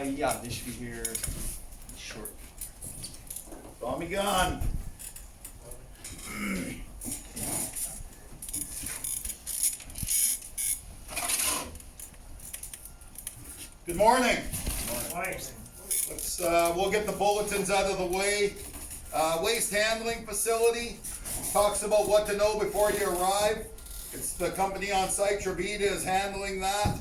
Yeah, they should be here short. Tommy gun. Good morning. We'll get the bulletins out of the way. Waste handling facility talks about what to know before you arrive. It's the company on site, Travita, is handling that.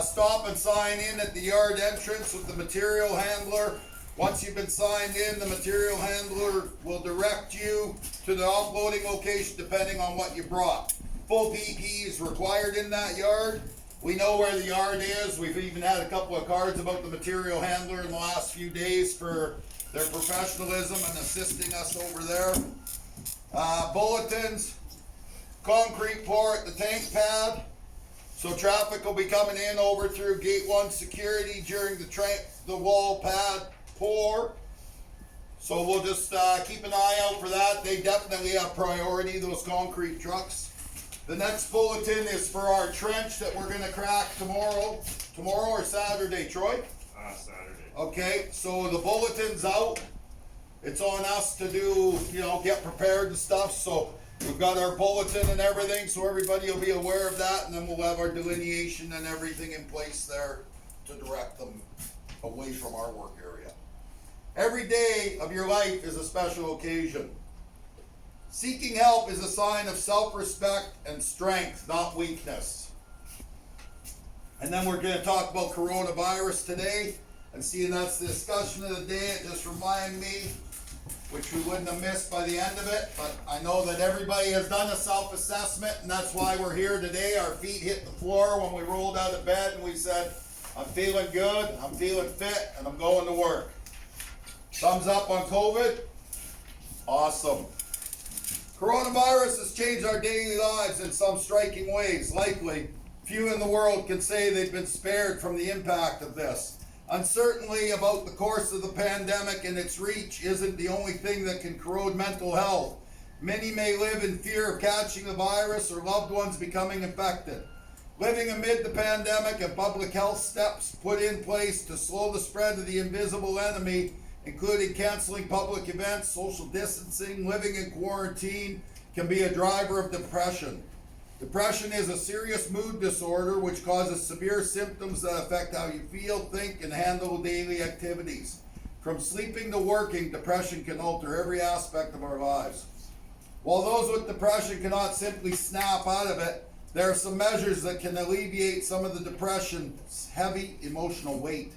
Stop and sign in at the yard entrance with the material handler. Once you've been signed in, the material handler will direct you to the offloading location depending on what you brought. Full PPE is required in that yard. We know where the yard is. We've even had a couple of cards about the material handler in the last few days for their professionalism and assisting us over there. Bulletins, concrete pour at the tank pad. So traffic will be coming in over through gate 1 security during the wall pad pour. So we'll just keep an eye out for that. They definitely have priority, those concrete trucks. The next bulletin is for our trench that we're gonna crack tomorrow. Tomorrow or Saturday, Troy? Saturday. Okay, so the bulletin's out. It's on us to do, get prepared and stuff. So we've got our bulletin and everything, so everybody will be aware of that, and then we'll have our delineation and everything in place there to direct them away from our work area. Every day of your life is a special occasion. Seeking help is a sign of self-respect and strength, not weakness. And then we're going to talk about coronavirus today, and seeing that's the discussion of the day, it just reminded me, which we wouldn't have missed by the end of it, but I know that everybody has done a self-assessment, and that's why we're here today. Our feet hit the floor when we rolled out of bed and we said, I'm feeling good, I'm feeling fit, and I'm going to work. Thumbs up on COVID. Awesome. Coronavirus has changed our daily lives in some striking ways. Likely, few in the world can say they've been spared from the impact of this. Uncertainty about the course of the pandemic and its reach isn't the only thing that can corrode mental health. Many may live in fear of catching the virus or loved ones becoming infected. Living amid the pandemic and public health steps put in place to slow the spread of the invisible enemy, including canceling public events, social distancing, living in quarantine, can be a driver of depression. Depression is a serious mood disorder which causes severe symptoms that affect how you feel, think, and handle daily activities. From sleeping to working, depression can alter every aspect of our lives. While those with depression cannot simply snap out of it, there are some measures that can alleviate some of the depression's heavy emotional weight.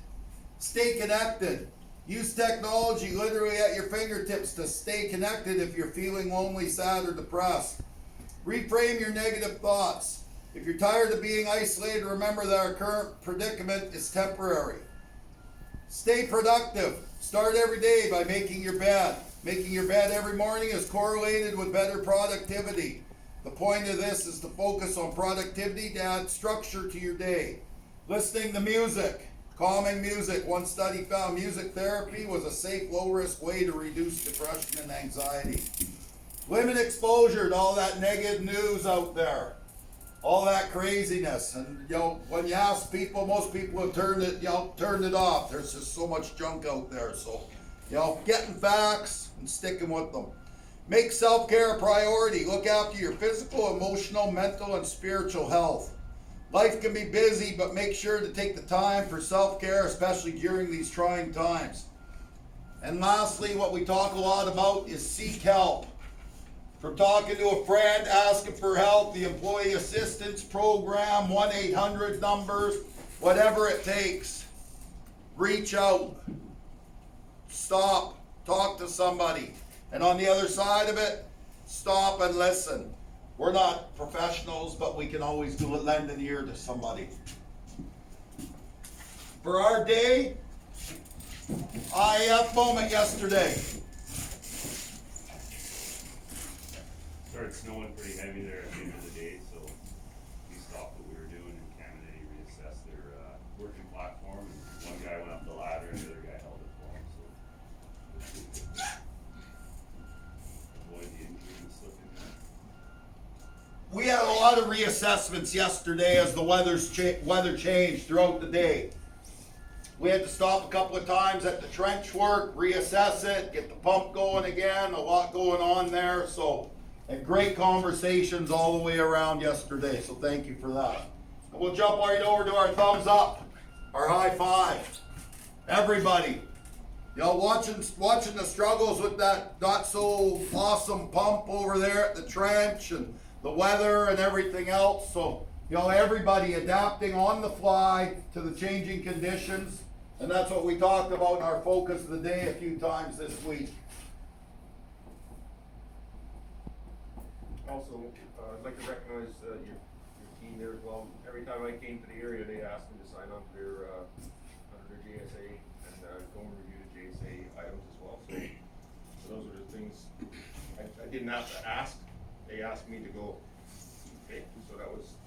Stay connected. Use technology literally at your fingertips to stay connected if you're feeling lonely, sad, or depressed. Reframe your negative thoughts. If you're tired of being isolated, remember that our current predicament is temporary. Stay productive. Start every day by making your bed. Making your bed every morning is correlated with better productivity. The point of this is to focus on productivity to add structure to your day. Listening to music. Calming music. One study found music therapy was a safe, low-risk way to reduce depression and anxiety. Limit exposure to all that negative news out there. All that craziness. And, when you ask people, most people have turned it off. There's just so much junk out there. So, getting facts and sticking with them. Make self-care a priority. Look after your physical, emotional, mental, and spiritual health. Life can be busy, but make sure to take the time for self-care, especially during these trying times. And lastly, what we talk a lot about is seek help. From talking to a friend, asking for help, the employee assistance program, 1-800 numbers, whatever it takes. Reach out. Stop. Talk to somebody. And on the other side of it, stop and listen. We're not professionals, but we can always lend an ear to somebody. For our day, IF moment yesterday. Started snowing pretty heavy there at the end of the day, so we stopped what we were doing and Cam and Eddie reassessed their working platform. And one guy went up the ladder and the other guy held it for him. So avoid the injury and slipping. We had a lot of reassessments yesterday as the weather changed throughout the day. We had to stop a couple of times at the trench work, reassess it, get the pump going again, a lot going on there, so, and great conversations all the way around yesterday, so thank you for that. And we'll jump right over to our thumbs up, our high five. Everybody, you know, watching the struggles with that not so awesome pump over there at the trench and the weather and everything else, so, you know, everybody adapting on the fly to the changing conditions. And that's what we talked about in our focus of the day a few times this week. Also, I'd like to recognize your team there as well. Every time I came to the area, they asked me to sign on to their under their JSA and go and review the JSA items as well. So those are the things I didn't have to ask. They asked me to go. Okay, so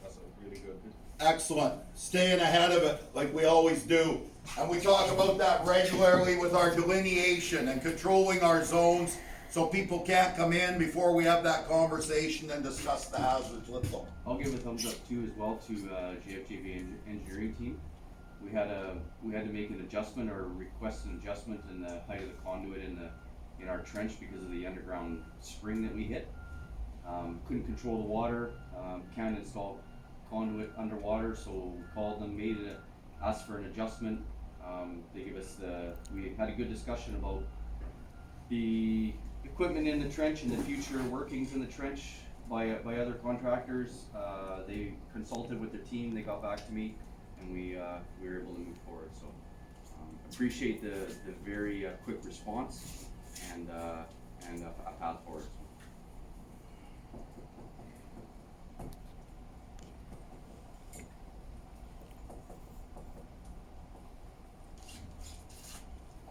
that's a really good. Excellent. Staying ahead of it like we always do. And we talk about that regularly with our delineation and controlling our zones so people can't come in before we have that conversation and discuss the hazards with them. I'll give a thumbs up too as well to JFJV engineering team. We had to make an adjustment or request an adjustment in the height of the conduit in our trench because of the underground spring that we hit. Couldn't control the water. Can't install conduit underwater, so called them, asked for an adjustment. They give us we had a good discussion about the equipment in the trench and the future workings in the trench by other contractors. They consulted with their team, they got back to me, and we were able to move forward. So appreciate the very quick response and a path forward.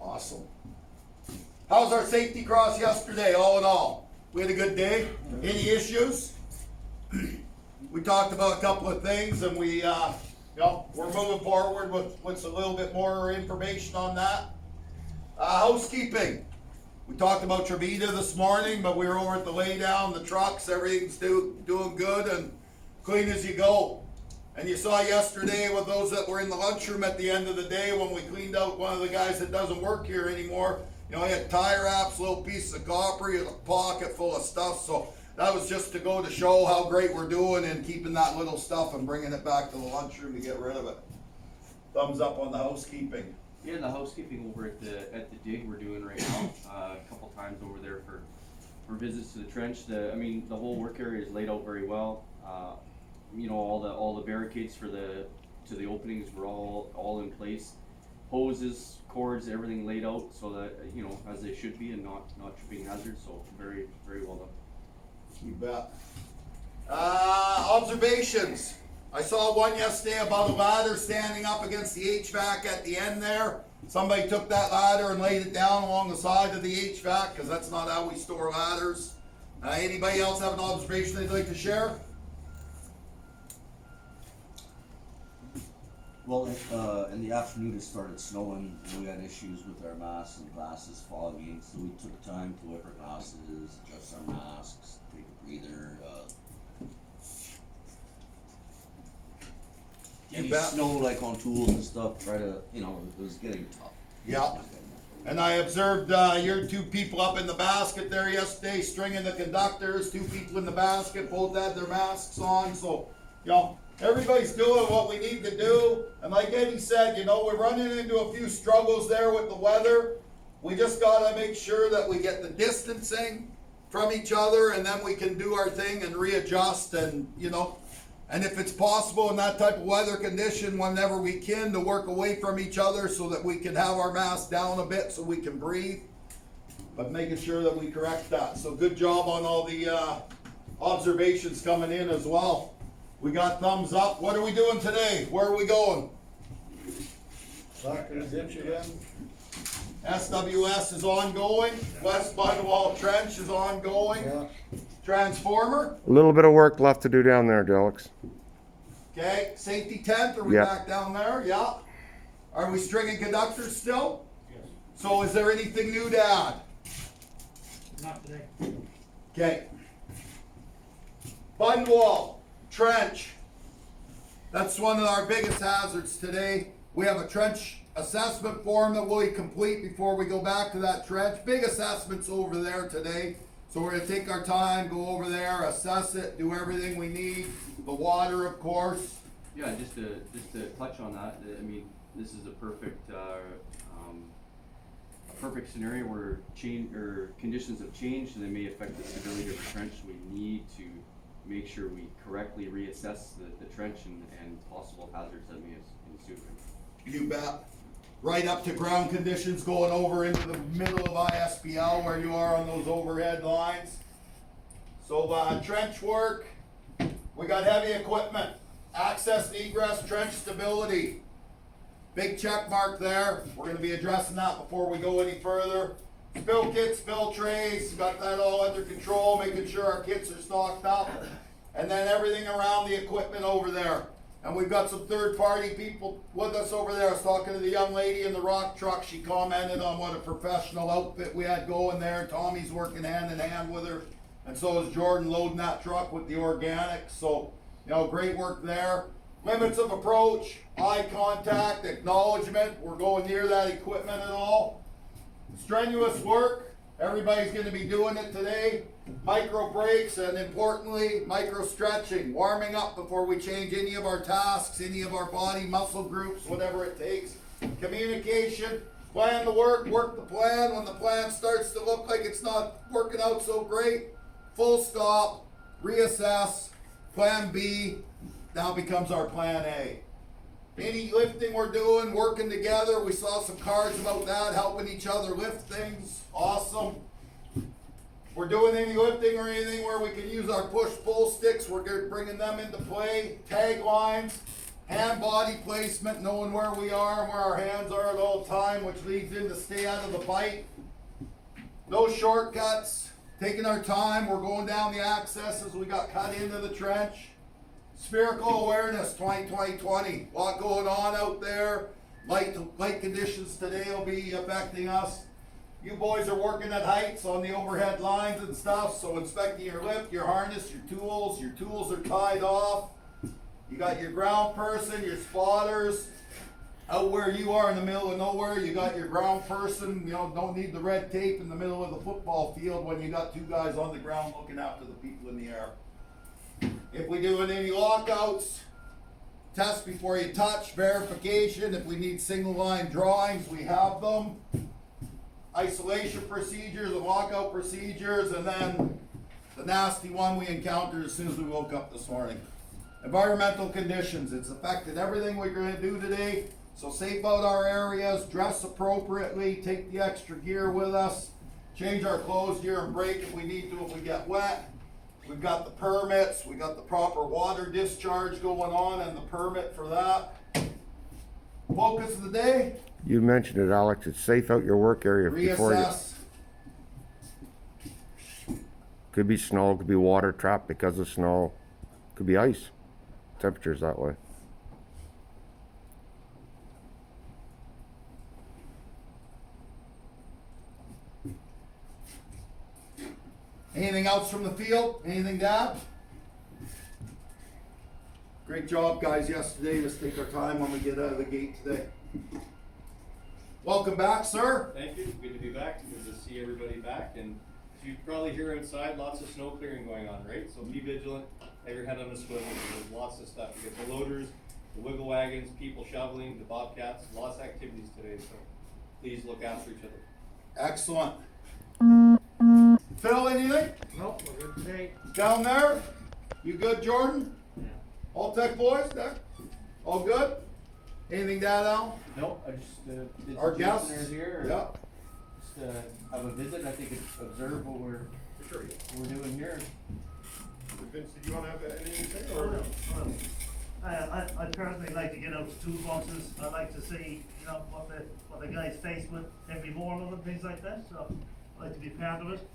Awesome. How's our safety cross yesterday, all in all? We had a good day? Any issues? We talked about a couple of things and we, we're moving forward with a little bit more information on that. Housekeeping. We talked about Trevita this morning, but we were over at the laydown, the trucks, everything's doing good and clean as you go. And you saw yesterday with those that were in the lunchroom at the end of the day when we cleaned out one of the guys that doesn't work here anymore. You know, he had tire wraps, little pieces of copper, he had a pocket full of stuff. So that was just to go to show how great we're doing and keeping that little stuff and bringing it back to the lunchroom to get rid of it. Thumbs up on the housekeeping. Yeah, the housekeeping over at the dig we're doing right now. A couple times over there for visits to the trench. The whole work area is laid out very well. You know, all the barricades to the openings were all in place. Hoses, cords, everything laid out so that, you know, as they should be and not tripping hazards. So very, very well done. You bet. Observations. I saw one yesterday about a ladder standing up against the HVAC at the end there. Somebody took that ladder and laid it down along the side of the HVAC because that's not how we store ladders. Anybody else have an observation they'd like to share? Well, in the afternoon it started snowing and we had issues with our masks and glasses fogging, so we took time to wipe our glasses, adjust our masks, take a breather. You Any bet. snow like on tools and stuff, try to, you know, it was getting tough. Yeah. And I observed your two people up in the basket there yesterday, stringing the conductors, two people in the basket, both had their masks on, so, you know, everybody's doing what we need to do. And like Eddie said, you know, we're running into a few struggles there with the weather. We just gotta make sure that we get the distancing from each other and then we can do our thing and readjust and, you know, and if it's possible in that type of weather condition, whenever we can, to work away from each other so that we can have our mask down a bit so we can breathe. But making sure that we correct that. So good job on all the observations coming in as well. We got thumbs up. What are we doing today? Where are we going? Back in the ditch again. SWS is ongoing. West Bundwall Trench is ongoing. Yeah. Transformer. A little bit of work left to do down there, Alex. Okay. Safety tent. Are we Yeah. back down there? Yeah. Are we stringing conductors still? Yes. So is there anything new to add? Not today. Okay. Bundwall Trench. That's one of our biggest hazards today. We have a trench assessment form that we'll complete before we go back to that trench. Big assessments over there today. So we're gonna take our time, go over there, assess it, do everything we need. The water, of course. Yeah, just to touch on that, I mean, this is a perfect scenario where conditions have changed and they may affect the stability of the trench. We need to make sure we correctly reassess the trench and possible hazards that may ensue. You bet. Right up to ground conditions going over into the middle of ISBL where you are on those overhead lines. So trench work, we got heavy equipment, access and egress, trench stability. Big check mark there. We're gonna be addressing that before we go any further. Spill kits, spill trays, got that all under control, making sure our kits are stocked up. And then everything around the equipment over there. And we've got some third-party people with us over there. I was talking to the young lady in the rock truck. She commented on what a professional outfit we had going there. Tommy's working hand in hand with her. And so is Jordan loading that truck with the organics. So, you know, great work there. Limits of approach, eye contact, acknowledgement. We're going near that equipment at all. Strenuous work. Everybody's going to be doing it today. Micro breaks and importantly, micro stretching. Warming up before we change any of our tasks, any of our body muscle groups, whatever it takes. Communication. Plan the work, work the plan. When the plan starts to look like it's not working out so great, full stop, reassess. Plan B now becomes our plan A. Any lifting we're doing, working together, we saw some cards about that, helping each other lift things, awesome. We're doing any lifting or anything where we can use our push-pull sticks, we're bringing them into play. Tag lines, hand body placement, knowing where we are and where our hands are at all time, which leads into stay out of the bite. No shortcuts, taking our time, we're going down the accesses, we got cut into the trench. Spherical awareness 2020. A lot going on out there. Light conditions today will be affecting us. You boys are working at heights on the overhead lines and stuff, so inspecting your lift, your harness, your tools are tied off. You got your ground person, your spotters. Out where you are in the middle of nowhere, you got your ground person. You know, don't need the red tape in the middle of the football field when you got two guys on the ground looking after the people in the air. If we do any lockouts, test before you touch, verification. If we need single line drawings, we have them. Isolation procedures and lockout procedures, and then the nasty one we encountered as soon as we woke up this morning. Environmental conditions, it's affected everything we're gonna do today. So safe out our areas, dress appropriately, take the extra gear with us, change our clothes during break if we need to, if we get wet. We've got the permits, we got the proper water discharge going on and the permit for that. Focus of the day. You mentioned it, Alex. It's safe out your work area before you. Reassess. Could be snow, could be water trapped because of snow, could be ice. Temperatures that way. Anything else from the field? Anything to add? Great job, guys, yesterday. Let's take our time when we get out of the gate today. Welcome back, sir. Thank you. Good to be back. Good to see everybody back. And as you probably hear outside, lots of snow clearing going on, right? So be vigilant. Have your head on the swivel. There's lots of stuff. You get the loaders, the wiggle wagons, people shoveling, the bobcats. Lots of activities today. So please look after each other. Excellent. Phil, anything? Nope, we're good today. Down there? You good, Jordan? Yeah. All tech boys there? All good? Anything to add, Al? No, I just did Our some guests? listeners here. Yeah. Just have a visit. I think it's observe what we're doing here. Vince, did you wanna have anything to say, Oh, or? no, oh, no. I personally like to get out the toolboxes. I like to see, you know, what the guys face with every morning and things like that. So I like to be part of it.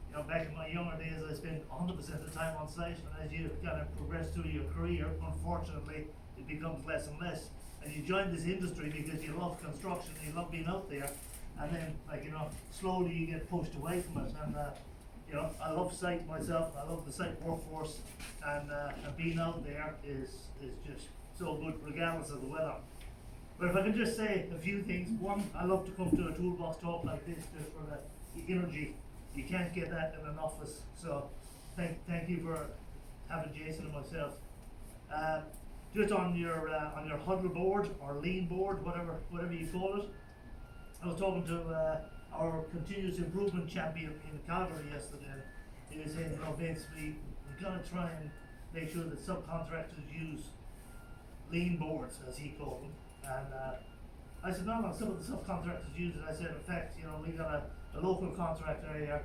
You know, back in my younger days, I spent 100% of the time on site, and as you kind of progress through your career, unfortunately, it becomes less and less. And you join this industry because you love construction, you love being out there, and then, like, you know, slowly you get pushed away from it. And you know, I love site myself. I love the site workforce, and being out there is just so good regardless of the weather. But if I can just say a few things, one, I love to come to a toolbox talk like this just for the energy. You can't get that in an office, so thank you for having Jason and myself. Just on your huddle board or lean board, whatever you call it. I was talking to our continuous improvement champion in Calgary yesterday. He was saying, Vince, we've got to try and make sure that subcontractors use lean boards, as he called them. And I said, no, some of the subcontractors use it. I said, in fact, we got a local contractor here,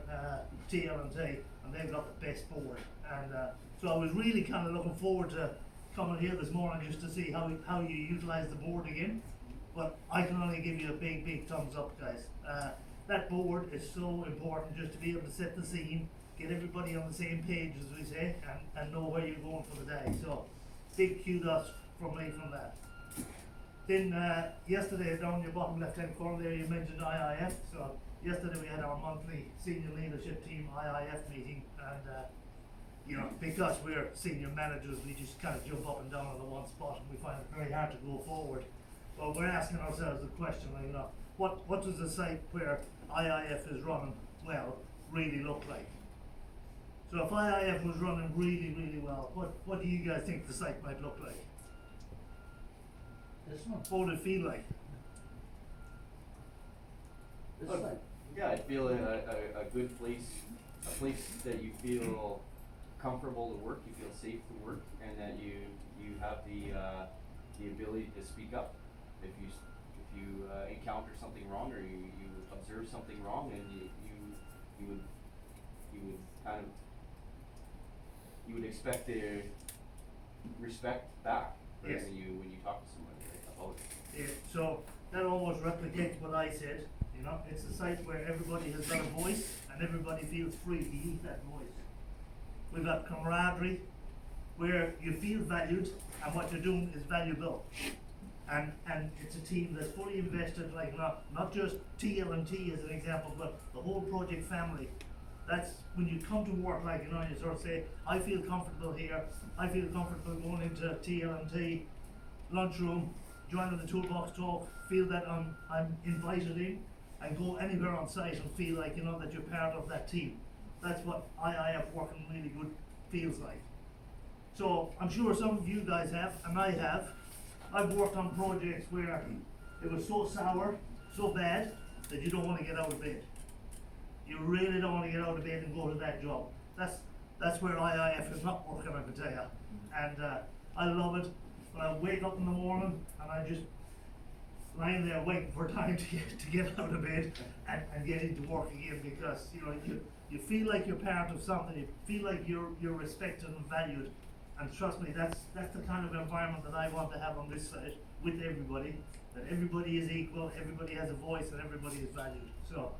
TLT, and they've got the best board. And so I was really kind of looking forward to coming here this morning just to see how you utilize the board again. But I can only give you a big thumbs up, guys. That board is so important just to be able to set the scene, get everybody on the same page, as we say, and know where you're going for the day. So big kudos from me from that. Then yesterday, down in your bottom left-hand corner there, you mentioned IIF. So yesterday we had our monthly senior leadership team IIF meeting, and because we're senior managers, we just kind of jump up and down on the one spot, and we find it very hard to go forward. But we're asking ourselves the question, what does a site where IIF is running well really look like? So if IIF was running really well, what do you guys think the site might look like? This one. What would it feel like? This side. Yeah, I feel a good place, a place that you feel comfortable to work, you feel safe to work, and that you have the ability to speak up if you encounter something wrong, or you observe something wrong, and you would expect to respect back, right? Yes. when you talk to somebody, right, about it. Yeah, so that almost replicates what I said. It's a site where everybody has got a voice and everybody feels free to use that voice. We've got camaraderie where you feel valued and what you're doing is valuable. And it's a team that's fully invested, like not just TLT as an example, but the whole project family. That's when you come to work, you sort of say, I feel comfortable here, I feel comfortable going into TLT, lunchroom, joining the toolbox talk, feel that I'm invited in, and go anywhere on site and feel like, that you're part of that team. That's what IIF working really good feels like. So I'm sure some of you guys have, and I have. I've worked on projects where it was so sour, so bad, that you don't want to get out of bed. You really don't want to get out of bed and go to that job. That's where IIF is not working, I can tell you. And I love it when I wake up in the morning and I just lying there waiting for time to get out of bed and get into work again, because you feel like you're part of something. You feel like you're respected and valued. And trust me, that's the kind of environment that I want to have on this site with everybody. That everybody is equal, everybody has a voice, and everybody is valued. So,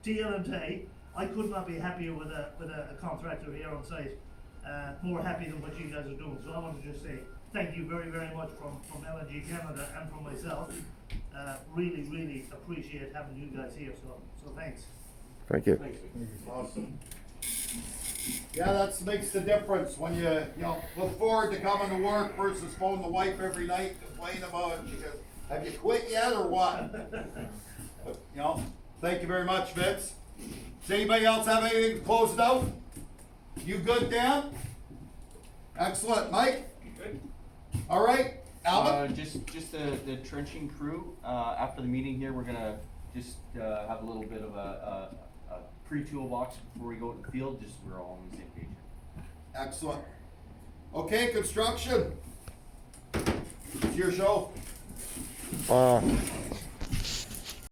TLT, I could not be happier with a contractor here on site. More happy than what you guys are doing. So I want to just say thank you very much from LNG Canada and from myself. Really appreciate having you guys here. So thanks. Thank you. Thanks. Awesome. Yeah, that makes the difference when you look forward to coming to work versus phoning the wife every night complaining about she goes, have you quit yet or what? Thank you very much, Vince. Does anybody else have anything to close it out? You good, Dan? Excellent. Mike? Good. All right. Alvin? Just the trenching crew, after the meeting here, we're gonna just have a little bit of a pre-toolbox before we go to the field, just so we're all on the same page. Excellent. Okay, construction. It's your show.